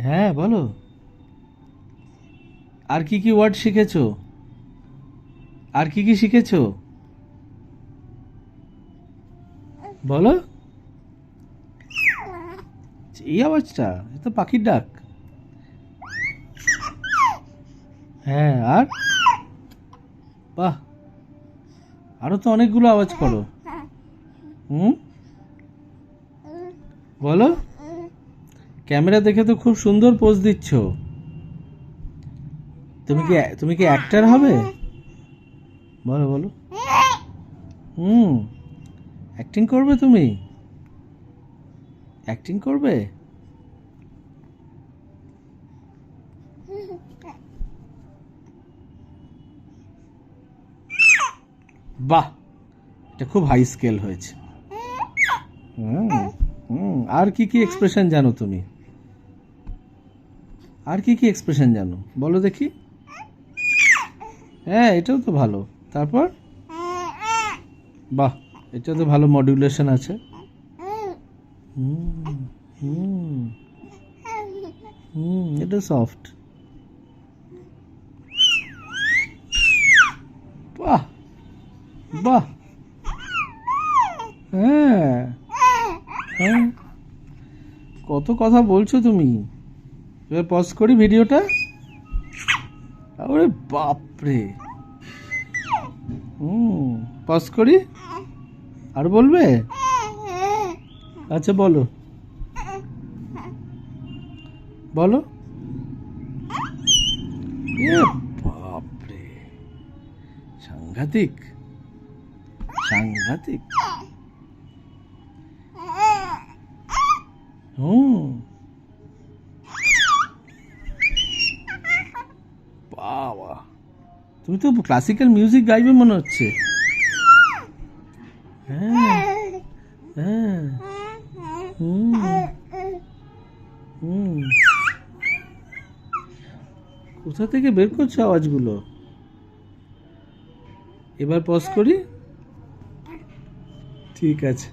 হ্যাঁ বলো, আর কি কি ওয়ার্ড শিখেছো? আর কি কি শিখেছো বলো। এই আওয়াজটা, এ তো পাখির ডাক। হ্যাঁ, আর বাহ, আরো তো অনেকগুলো আওয়াজ করো। হুম, বলো। ক্যামেরা দেখে তো খুব সুন্দর পোজ দিচ্ছ। তুমি কি অ্যাক্টর হবে? বলো বলো। হুম, অ্যাক্টিং করবে তুমি? অ্যাক্টিং করবে? বাহ, এটা খুব হাই স্কেল হয়েছে। হুম, হুম, আর কি কি এক্সপ্রেশন জানো তুমি? আর কি কি এক্সপ্রেশন জানো বলো দেখি। হ্যাঁ, এটাও তো ভালো। তারপর? বাহ, এটা তো ভালো মডুলেশন আছে। হুম, হুম, হুম, এটা সফট। বাহ, বাহ, হ্যাঁ, হ্যাঁ, কত কথা বলছো তুমি। এবার পজ করি ভিডিওটা। আরে বাপরে। হুম, পজ করি। আর বলবে? আচ্ছা বলো, বলো। এ বাপরে, সাংঘাতিক, সাংঘাতিক। হুম, বাবা, তুমি তো ক্লাসিক্যাল মিউজিক গাইবে মনে হচ্ছে। হ্যাঁ, হ্যাঁ, হুম, হুম, কোথা থেকে বের করছো আওয়াজগুলো? এবার পজ করি। ঠিক আছে।